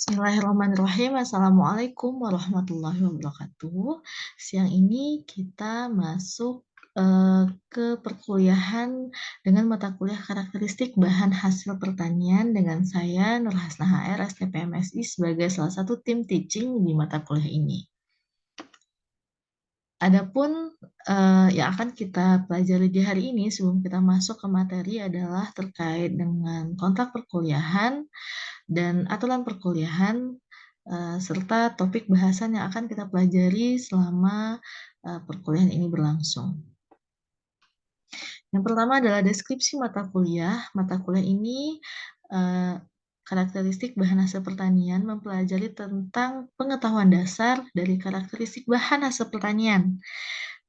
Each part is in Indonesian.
Bismillahirrahmanirrahim. Assalamualaikum warahmatullahi wabarakatuh. Siang ini kita masuk ke perkuliahan dengan mata kuliah karakteristik bahan hasil pertanian dengan saya Nur Hasnah HR STPMSI sebagai salah satu tim teaching di mata kuliah ini. Adapun yang akan kita pelajari di hari ini sebelum kita masuk ke materi adalah terkait dengan kontrak perkuliahan dan aturan perkuliahan serta topik bahasan yang akan kita pelajari selama perkuliahan ini berlangsung. Yang pertama adalah deskripsi mata kuliah. Mata kuliah ini karakteristik bahan hasil pertanian mempelajari tentang pengetahuan dasar dari karakteristik bahan hasil pertanian.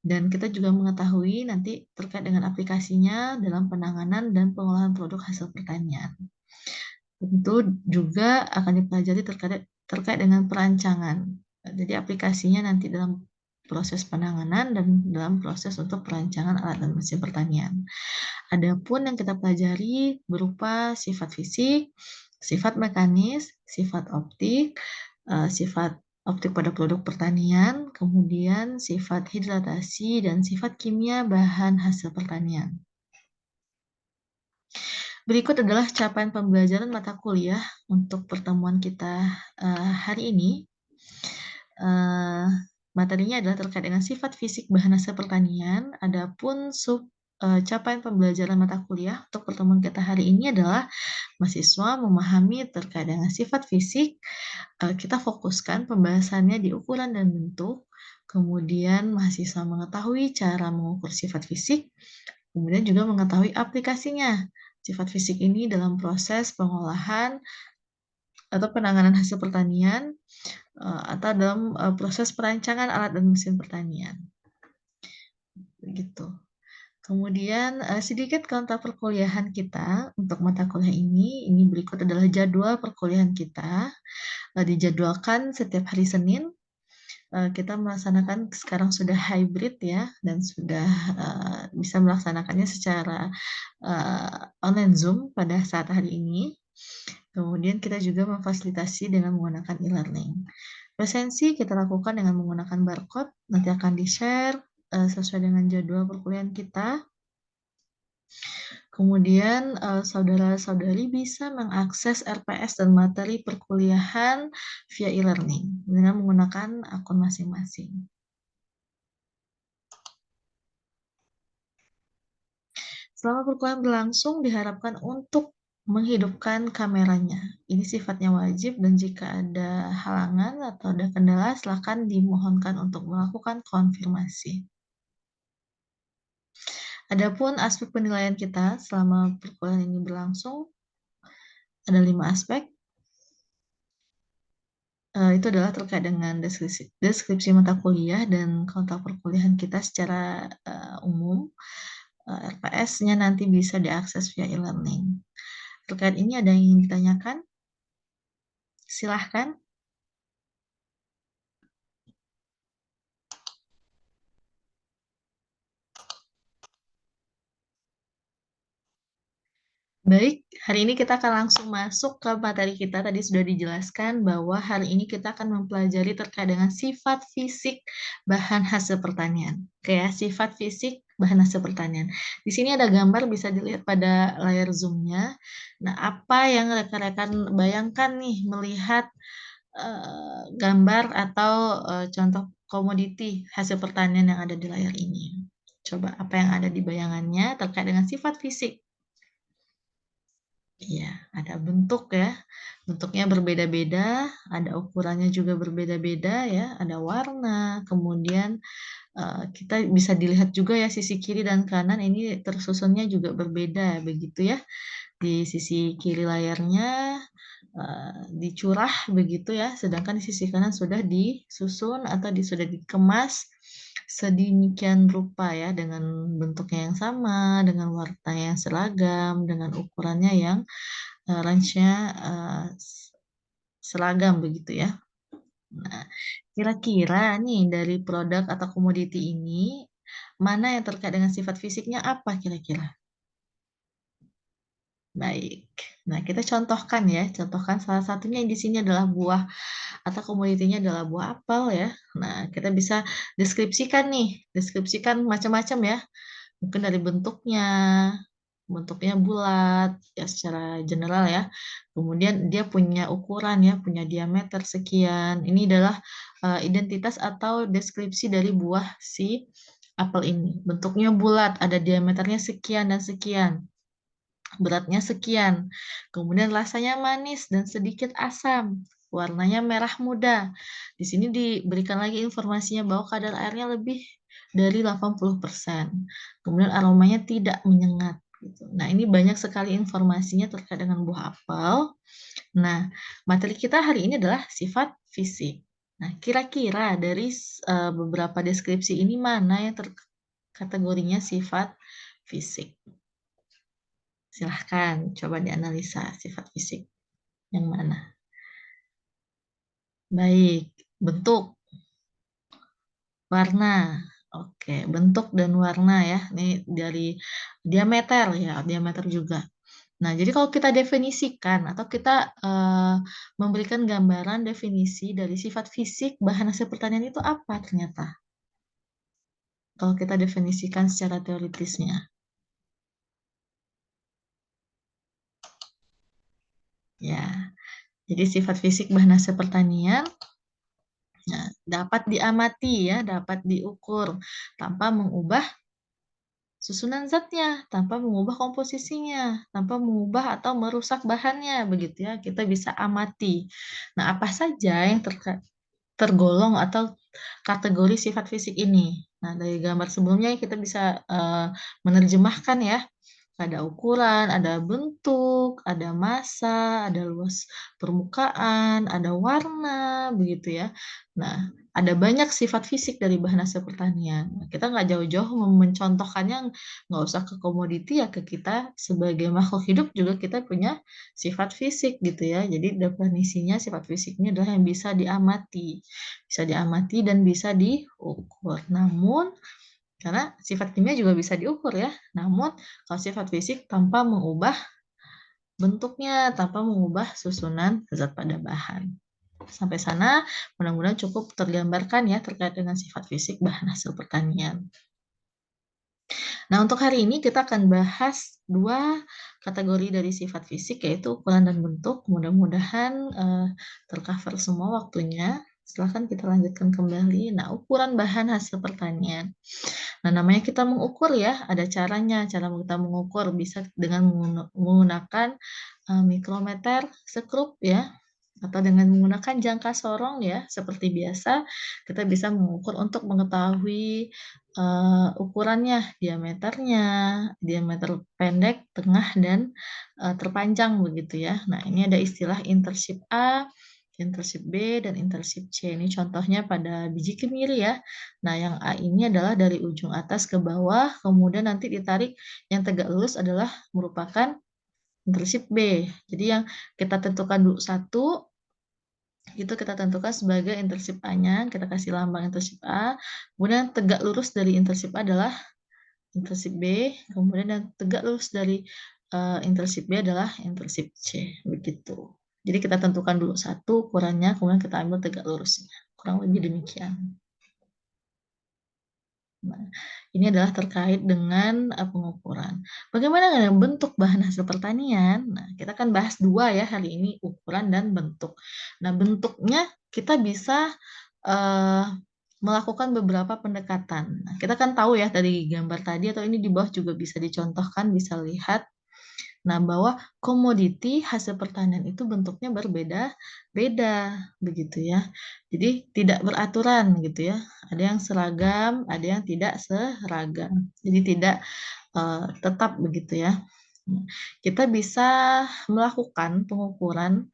Dan kita juga mengetahui nanti terkait dengan aplikasinya dalam penanganan dan pengolahan produk hasil pertanian. Tentu juga akan dipelajari terkait dengan perancangan. Jadi aplikasinya nanti dalam proses penanganan dan dalam proses untuk perancangan alat dan mesin pertanian. Adapun yang kita pelajari berupa sifat fisik, sifat mekanis, sifat optik, sifat optik pada produk pertanian, kemudian sifat hidratasi, dan sifat kimia bahan hasil pertanian. Berikut adalah capaian pembelajaran mata kuliah untuk pertemuan kita hari ini. Materinya adalah terkait dengan sifat fisik bahan hasil pertanian. Adapun capaian pembelajaran mata kuliah untuk pertemuan kita hari ini adalah mahasiswa memahami terkait dengan sifat fisik. Kita fokuskan pembahasannya di ukuran dan bentuk. Kemudian mahasiswa mengetahui cara mengukur sifat fisik. Kemudian juga mengetahui aplikasinya. Sifat fisik ini dalam proses pengolahan atau penanganan hasil pertanian atau dalam proses perancangan alat dan mesin pertanian. Begitu. Kemudian sedikit kontrak perkuliahan kita untuk mata kuliah ini berikut adalah jadwal perkuliahan kita. Dijadwalkan setiap hari Senin. Kita melaksanakan sekarang sudah hybrid ya, dan sudah bisa melaksanakannya secara online Zoom pada saat hari ini. Kemudian kita juga memfasilitasi dengan menggunakan e-learning. Presensi kita lakukan dengan menggunakan barcode, nanti akan di-share sesuai dengan jadwal perkuliahan kita. Kemudian saudara-saudari bisa mengakses RPS dan materi perkuliahan via e-learning dengan menggunakan akun masing-masing. Selama perkuliahan berlangsung diharapkan untuk menghidupkan kameranya. Ini sifatnya wajib dan jika ada halangan atau ada kendala silakan dimohonkan untuk melakukan konfirmasi. Adapun aspek penilaian kita selama perkuliahan ini berlangsung ada 5 aspek. Itu adalah terkait dengan deskripsi mata kuliah dan kontrak perkuliahan kita secara umum. RPS-nya nanti bisa diakses via e-learning. Terkait ini ada yang ingin ditanyakan? Silahkan. Baik, hari ini kita akan langsung masuk ke materi kita. Tadi sudah dijelaskan bahwa hari ini kita akan mempelajari terkait dengan sifat fisik bahan hasil pertanian. Oke ya, sifat fisik bahan hasil pertanian. Di sini ada gambar bisa dilihat pada layar Zoom-nya. Nah, apa yang rekan-rekan bayangkan nih melihat gambar atau contoh komoditi hasil pertanian yang ada di layar ini? Coba apa yang ada di bayangannya terkait dengan sifat fisik? Iya, ada bentuk ya. Bentuknya berbeda-beda, ada ukurannya juga berbeda-beda ya, ada warna, kemudian kita bisa dilihat juga ya sisi kiri dan kanan ini tersusunnya juga berbeda begitu ya. Di sisi kiri layarnya dicurah begitu ya, sedangkan di sisi kanan sudah disusun atau sudah dikemas sedemikian rupa ya, dengan bentuknya yang sama, dengan warna yang seragam, dengan ukurannya yang range-nya seragam begitu ya. Nah, kira-kira nih dari produk atau komoditi ini, mana yang terkait dengan sifat fisiknya apa kira-kira? Baik. Nah, kita contohkan ya, contohkan salah satunya yang di sini adalah buah atau komoditinya adalah buah apel ya. Nah, kita bisa deskripsikan nih, deskripsikan macam-macam ya. Mungkin dari bentuknya, bentuknya bulat ya secara general ya. Kemudian dia punya ukuran ya, punya diameter sekian. Ini adalah identitas atau deskripsi dari buah si apel ini. Bentuknya bulat, ada diameternya sekian dan sekian. Beratnya sekian. Kemudian rasanya manis dan sedikit asam. Warnanya merah muda. Di sini diberikan lagi informasinya bahwa kadar airnya lebih dari 80%. Kemudian aromanya tidak menyengat gitu. Nah, ini banyak sekali informasinya terkait dengan buah apel. Nah, materi kita hari ini adalah sifat fisik. Nah, kira-kira dari beberapa deskripsi ini mana yang kategorinya sifat fisik? Silahkan coba dianalisa sifat fisik yang mana? Baik, bentuk, warna. Oke, bentuk dan warna ya. Ini dari diameter ya, diameter juga. Nah, jadi kalau kita definisikan atau kita memberikan gambaran definisi dari sifat fisik bahan hasil pertanian itu apa ternyata? Kalau kita definisikan secara teoritisnya. Ya, jadi sifat fisik bahan hasil pertanian dapat diamati ya, dapat diukur tanpa mengubah susunan zatnya, tanpa mengubah komposisinya, tanpa mengubah atau merusak bahannya, begitu ya. Kita bisa amati. Nah, apa saja yang tergolong atau kategori sifat fisik ini? Nah, dari gambar sebelumnya kita bisa menerjemahkan ya. Ada ukuran, ada bentuk, ada massa, ada luas permukaan, ada warna, begitu ya. Nah, ada banyak sifat fisik dari bahan hasil pertanian. Nah, kita nggak jauh-jauh mencontohkannya, nggak usah ke komoditi ya, ke kita sebagai makhluk hidup juga kita punya sifat fisik gitu ya. Jadi definisinya sifat fisiknya adalah yang bisa diamati dan bisa diukur. Namun karena sifat kimia juga bisa diukur ya, namun kalau sifat fisik tanpa mengubah bentuknya, tanpa mengubah susunan zat pada bahan. Sampai sana mudah-mudahan cukup tergambarkan ya terkait dengan sifat fisik bahan hasil pertanian. Nah, untuk hari ini kita akan bahas 2 kategori dari sifat fisik, yaitu ukuran dan bentuk. Mudah-mudahan, tercover semua waktunya. Silahkan kita lanjutkan kembali. Nah, ukuran bahan hasil pertanian. Nah, namanya kita mengukur ya, ada caranya. Cara kita mengukur bisa dengan menggunakan, mikrometer, sekrup ya, atau dengan menggunakan jangka sorong ya, seperti biasa kita bisa mengukur untuk mengetahui, ukurannya, diameternya, diameter pendek, tengah, dan, terpanjang begitu ya. Nah, ini ada istilah intersip A, intersip B, dan intersip C. Ini contohnya pada biji kemiri ya. Nah, yang A ini adalah dari ujung atas ke bawah, kemudian nanti ditarik yang tegak lurus adalah merupakan intersip B. Jadi yang kita tentukan dulu satu, itu kita tentukan sebagai intersip A-nya, kita kasih lambang intersip A, kemudian tegak lurus dari intersip A adalah intersip B, kemudian yang tegak lurus dari intersip B adalah intersip C, begitu. Jadi kita tentukan dulu satu ukurannya, kemudian kita ambil tegak lurusnya. Kurang lebih demikian. Nah, ini adalah terkait dengan pengukuran. Bagaimana dengan bentuk bahan hasil pertanian? Nah, kita akan bahas 2 ya hari ini, ukuran dan bentuk. Nah, bentuknya kita bisa melakukan beberapa pendekatan. Nah, kita kan tahu ya dari gambar tadi atau ini di bawah juga bisa dicontohkan, bisa lihat. Nah, bahwa komoditi hasil pertanian itu bentuknya berbeda-beda, begitu ya. Jadi tidak beraturan gitu ya. Ada yang seragam, ada yang tidak seragam. Jadi tidak tetap begitu ya. Nah, kita bisa melakukan pengukuran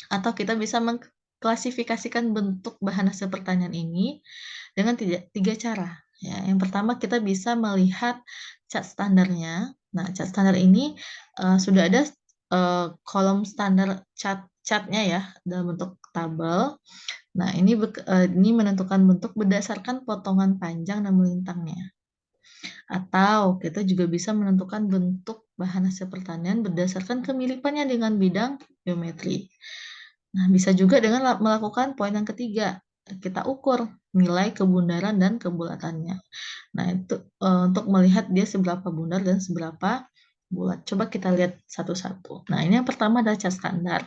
atau kita bisa mengklasifikasikan bentuk bahan hasil pertanian ini dengan tiga cara. Ya, yang pertama kita bisa melihat cat standarnya. Nah, cat standar ini sudah ada kolom standar catnya ya dalam bentuk tabel. Nah, ini menentukan bentuk berdasarkan potongan panjang dan melintangnya. Atau kita juga bisa menentukan bentuk bahan hasil pertanian berdasarkan kemiripannya dengan bidang geometri. Nah, bisa juga dengan melakukan poin yang ketiga, kita ukur nilai kebundaran dan kebulatannya. Nah, itu untuk melihat dia seberapa bundar dan seberapa bulat. Coba kita lihat satu-satu. Nah, ini yang pertama adalah cat standar.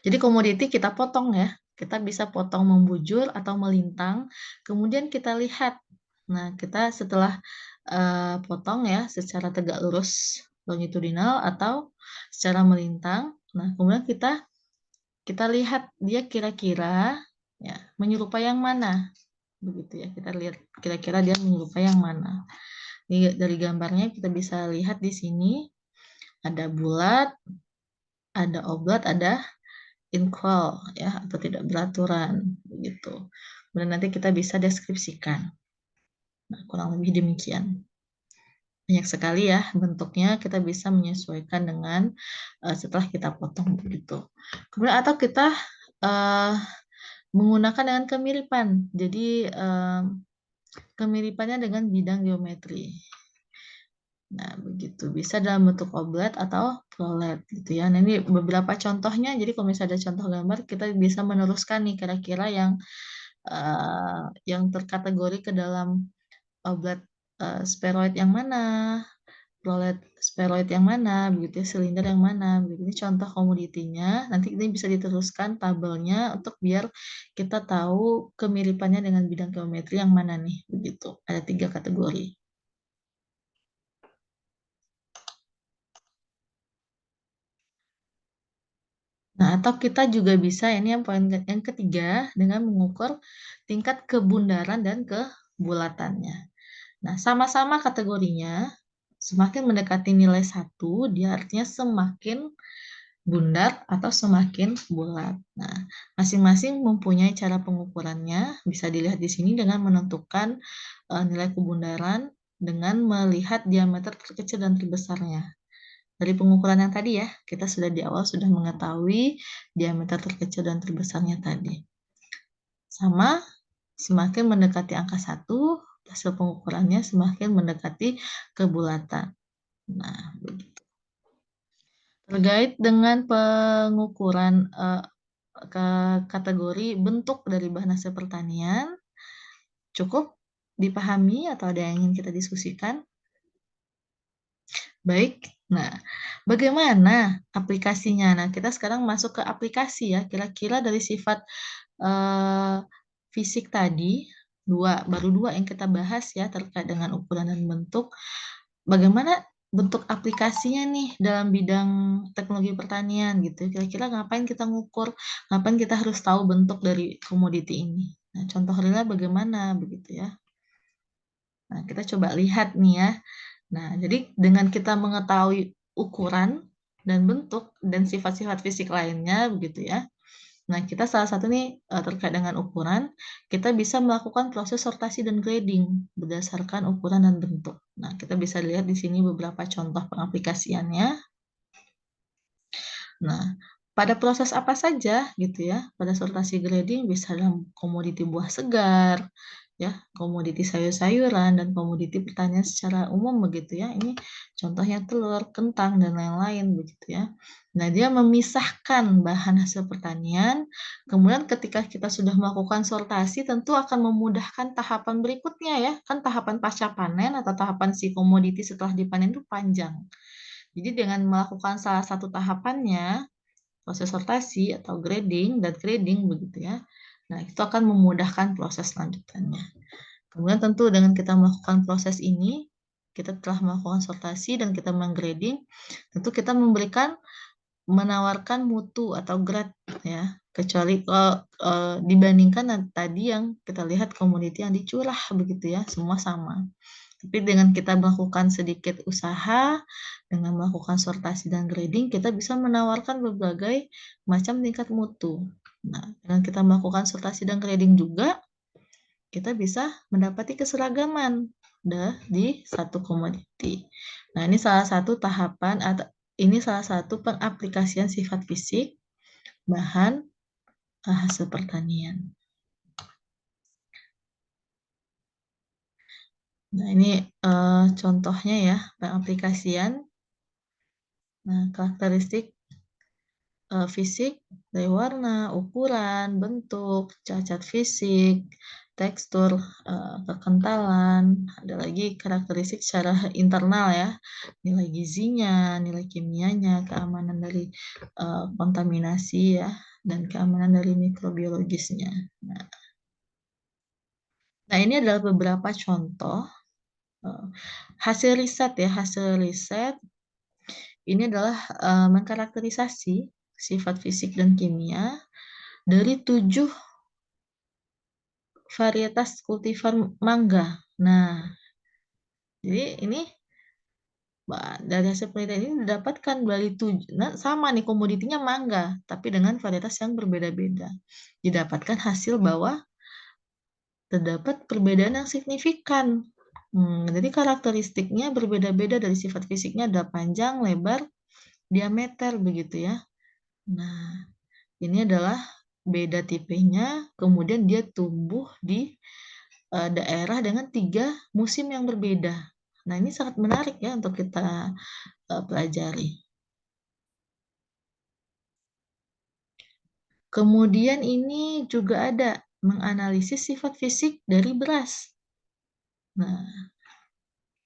Jadi komoditi kita potong ya. Kita bisa potong membujur atau melintang, kemudian kita lihat. Nah, kita setelah potong ya secara tegak lurus longitudinal atau secara melintang. Nah, kemudian kita lihat dia kira-kira ya menyerupai yang mana. Begitu ya. Kita lihat kira-kira dia menyerupai yang mana. Dari gambarnya kita bisa lihat di sini ada bulat, ada oblat, ada equal ya atau tidak beraturan begitu. Kemudian nanti kita bisa deskripsikan. Nah, kurang lebih demikian. Banyak sekali ya bentuknya, kita bisa menyesuaikan dengan setelah kita potong begitu. Kemudian atau kita menggunakan dengan kemiripan. Jadi kemiripannya dengan bidang geometri. Nah, begitu. Bisa dalam bentuk oblat atau prolet gitu ya. Nah, ini beberapa contohnya. Jadi kalau misalnya ada contoh gambar, kita bisa meneruskan nih kira-kira yang terkategori ke dalam oblat spheroid yang mana, prolet spheroid yang mana, begitu ya, silinder yang mana, begitu. Ini contoh komoditinya. Nanti ini bisa diteruskan tabelnya untuk biar kita tahu kemiripannya dengan bidang geometri yang mana nih, begitu. Ada 3 kategori. Nah, atau kita juga bisa, ini yang poin yang ketiga, dengan mengukur tingkat kebundaran dan kebulatannya. Nah, sama-sama kategorinya, semakin mendekati nilai 1, dia artinya semakin bundar atau semakin bulat. Nah, masing-masing mempunyai cara pengukurannya, bisa dilihat di sini dengan menentukan nilai kebundaran dengan melihat diameter terkecil dan terbesarnya. Dari pengukuran yang tadi ya, kita sudah di awal sudah mengetahui diameter terkecil dan terbesarnya tadi. Sama, semakin mendekati angka 1, hasil pengukurannya semakin mendekati kebulatan. Nah, begitu. Terkait dengan pengukuran ke kategori bentuk dari bahan hasil pertanian, cukup dipahami atau ada yang ingin kita diskusikan? Baik, nah bagaimana aplikasinya? Nah, kita sekarang masuk ke aplikasi ya. Kira-kira dari sifat fisik tadi, baru dua yang kita bahas ya terkait dengan ukuran dan bentuk. Bagaimana bentuk aplikasinya nih dalam bidang teknologi pertanian gitu. Kira-kira ngapain kita ngukur, ngapain kita harus tahu bentuk dari komoditi ini. Nah, contoh realnya bagaimana begitu ya. Nah, kita coba lihat nih ya. Nah, jadi dengan kita mengetahui ukuran dan bentuk dan sifat-sifat fisik lainnya begitu ya. Nah, kita salah satu nih terkait dengan ukuran, kita bisa melakukan proses sortasi dan grading berdasarkan ukuran dan bentuk. Nah, kita bisa lihat di sini beberapa contoh pengaplikasiannya. Nah, pada proses apa saja gitu ya, pada sortasi grading bisa dalam komoditi buah segar, ya, komoditi sayur-sayuran dan komoditi pertanian secara umum begitu ya. Ini contohnya telur, kentang dan lain-lain begitu ya. Nah, dia memisahkan bahan hasil pertanian. Kemudian ketika kita sudah melakukan sortasi tentu akan memudahkan tahapan berikutnya ya. Kan tahapan pasca panen atau tahapan si komoditi setelah dipanen itu panjang. Jadi dengan melakukan salah satu tahapannya, proses sortasi atau grading dan grading begitu ya. Nah, itu akan memudahkan proses lanjutannya. Kemudian tentu dengan kita melakukan proses ini, kita telah melakukan sortasi dan kita menggrading, tentu kita menawarkan mutu atau grade ya. Kecuali dibandingkan tadi yang kita lihat komoditi yang dicurah begitu ya, semua sama. Tapi dengan kita melakukan sedikit usaha, dengan melakukan sortasi dan grading, kita bisa menawarkan berbagai macam tingkat mutu. Nah, dengan kita melakukan sortasi dan grading juga, kita bisa mendapati keseragaman di satu komoditi. Nah, ini salah satu tahapan atau ini salah satu pengaplikasian sifat fisik bahan hasil pertanian. Nah, ini contohnya ya, pengaplikasian. Nah, karakteristik fisik dari warna, ukuran, bentuk, cacat fisik, tekstur, kekentalan, ada lagi karakteristik secara internal ya, nilai gizinya, nilai kimianya, keamanan dari kontaminasi ya, dan keamanan dari mikrobiologisnya. Nah, ini adalah beberapa contoh hasil riset ya, hasil riset ini adalah mengkarakterisasi sifat fisik dan kimia dari 7 varietas kultivar mangga. Nah, jadi ini dari hasil penelitian ini didapatkan dari 7, nah sama nih komoditinya mangga, tapi dengan varietas yang berbeda-beda. Didapatkan hasil bahwa terdapat perbedaan yang signifikan. Jadi karakteristiknya berbeda-beda dari sifat fisiknya ada panjang, lebar, diameter begitu ya. Nah, ini adalah beda tipenya, kemudian dia tumbuh di daerah dengan 3 musim yang berbeda. Nah, ini sangat menarik ya untuk kita pelajari. Kemudian ini juga ada menganalisis sifat fisik dari beras. Nah,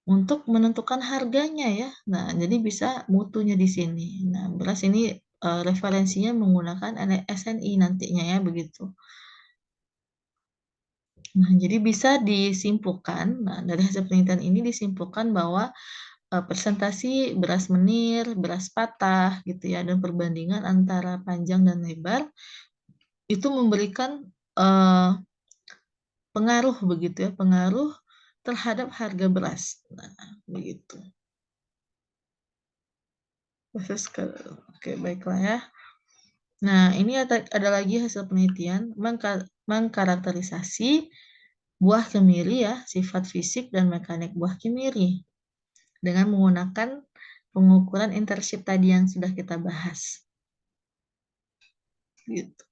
untuk menentukan harganya ya. Nah, jadi bisa mutunya di sini. Nah, beras ini referensinya menggunakan SNI nantinya ya begitu. Nah, jadi bisa disimpulkan, nah dari hasil penelitian ini disimpulkan bahwa presentasi beras menir, beras patah gitu ya, dan perbandingan antara panjang dan lebar itu memberikan pengaruh begitu ya, pengaruh terhadap harga beras. Nah, begitu. Oke, baiklah ya. Nah, ini ada lagi hasil penelitian mengkarakterisasi buah kemiri ya, sifat fisik dan mekanik buah kemiri dengan menggunakan pengukuran internship tadi yang sudah kita bahas. Gitu.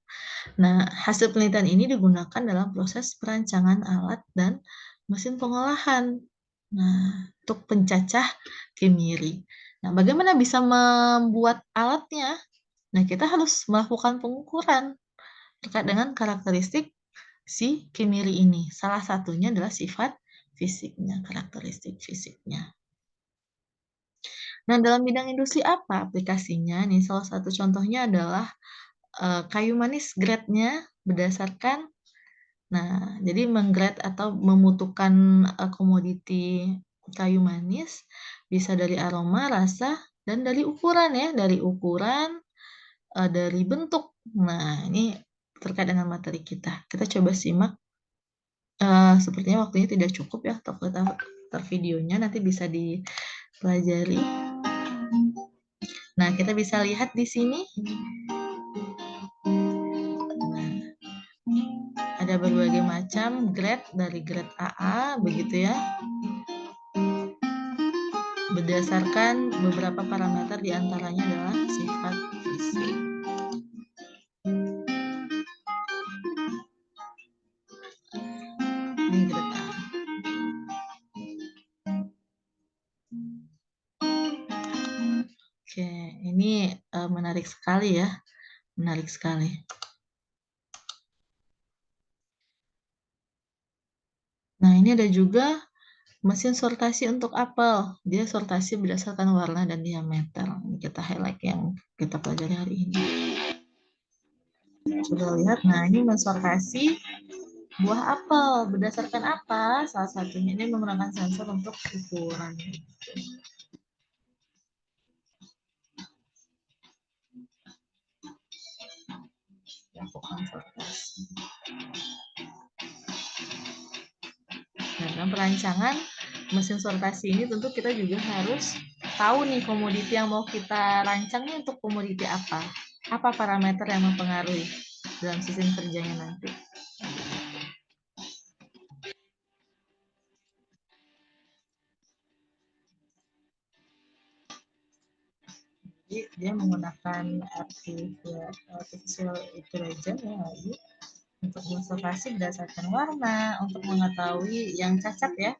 Nah, hasil penelitian ini digunakan dalam proses perancangan alat dan mesin pengolahan. Nah, untuk pencacah kemiri. Nah, bagaimana bisa membuat alatnya? Nah, kita harus melakukan pengukuran terkait dengan karakteristik si kemiri ini. Salah satunya adalah sifat fisiknya, karakteristik fisiknya. Nah, dalam bidang industri apa aplikasinya? Nih, salah satu contohnya adalah kayu manis grade-nya berdasarkan, nah, jadi menggrade atau memutuhkan komoditi kayu manis bisa dari aroma, rasa, dan dari ukuran ya, dari ukuran, dari bentuk. Nah, ini terkait dengan materi kita. Kita coba simak. Sepertinya waktunya tidak cukup ya untuk kita videonya, nanti bisa dipelajari. Nah, kita bisa lihat di sini. Ada berbagai macam grade dari grade AA begitu ya. Berdasarkan beberapa parameter diantaranya adalah sifat fisik. Ini grade A. Oke, ini menarik sekali ya. Menarik sekali. Nah, ini ada juga mesin sortasi untuk apel. Dia sortasi berdasarkan warna dan diameter. Ini kita highlight yang kita pelajari hari ini. Sudah lihat, nah ini mensortasi buah apel. Berdasarkan apa? Salah satunya ini menggunakan sensor untuk ukuran. Lakukan sortasi. Nah, dalam perancangan mesin sortasi ini tentu kita juga harus tahu nih komoditi yang mau kita rancang nih untuk komoditi apa. Apa parameter yang mempengaruhi dalam sistem kerjanya nanti. Jadi dia menggunakan artificial intelligence ya lagi untuk observasi berdasarkan warna untuk mengetahui yang cacat ya.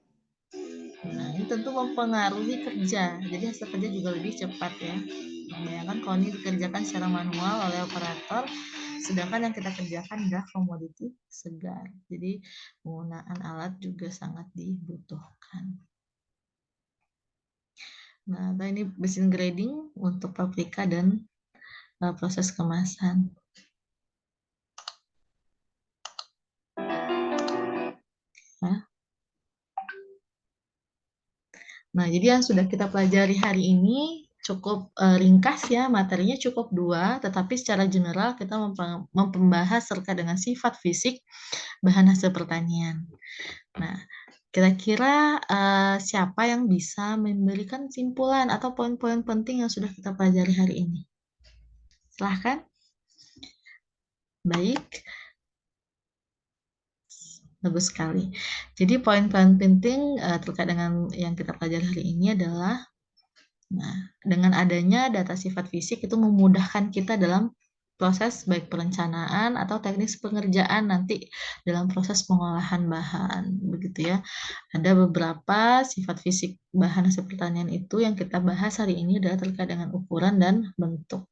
ini tentu mempengaruhi kerja, jadi hasil kerja juga lebih cepat ya. Bayangkan kalau ini dikerjakan secara manual oleh operator, sedangkan yang kita kerjakan adalah komoditi segar. Jadi penggunaan alat juga sangat dibutuhkan. Nah, ini mesin grading untuk paprika dan proses kemasan. Ya. Nah, jadi yang sudah kita pelajari hari ini cukup ringkas ya, materinya cukup 2, tetapi secara general kita membahas terkait dengan sifat fisik bahan hasil pertanian. Nah, kira-kira siapa yang bisa memberikan simpulan atau poin-poin penting yang sudah kita pelajari hari ini? Silahkan. Baik. Bagus sekali. Jadi poin-poin penting terkait dengan yang kita pelajari hari ini adalah, nah, dengan adanya data sifat fisik itu memudahkan kita dalam proses baik perencanaan atau teknis pengerjaan nanti dalam proses pengolahan bahan, begitu ya. Ada beberapa sifat fisik bahan hasil pertanian itu yang kita bahas hari ini adalah terkait dengan ukuran dan bentuk.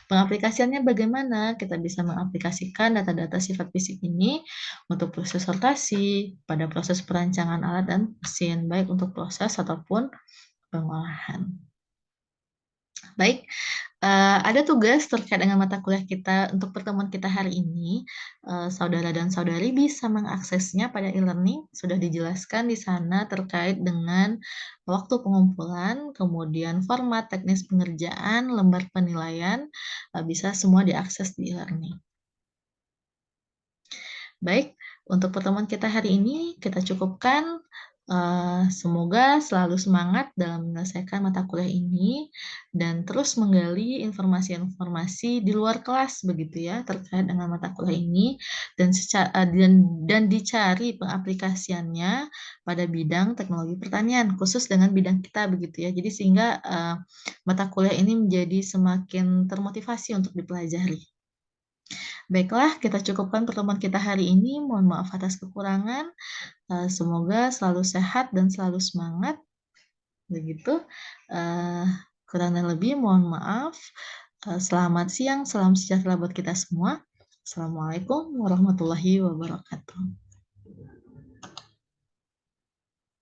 Pengaplikasiannya bagaimana? Kita bisa mengaplikasikan data-data sifat fisik ini untuk proses sortasi, pada proses perancangan alat dan mesin, baik untuk proses ataupun pengolahan. Baik, ada tugas terkait dengan mata kuliah kita untuk pertemuan kita hari ini. Saudara dan saudari bisa mengaksesnya pada e-learning, sudah dijelaskan di sana terkait dengan waktu pengumpulan, kemudian format teknis pengerjaan, lembar penilaian, bisa semua diakses di e-learning. Baik, untuk pertemuan kita hari ini kita cukupkan. Semoga selalu semangat dalam menyelesaikan mata kuliah ini dan terus menggali informasi-informasi di luar kelas begitu ya terkait dengan mata kuliah ini dan dicari pengaplikasiannya pada bidang teknologi pertanian khusus dengan bidang kita begitu ya. Jadi sehingga mata kuliah ini menjadi semakin termotivasi untuk dipelajari. Baiklah, kita cukupkan pertemuan kita hari ini. Mohon maaf atas kekurangan. Semoga selalu sehat dan selalu semangat. Begitu. Kurang dan lebih mohon maaf. Selamat siang, salam sejahtera buat kita semua. Assalamualaikum warahmatullahi wabarakatuh.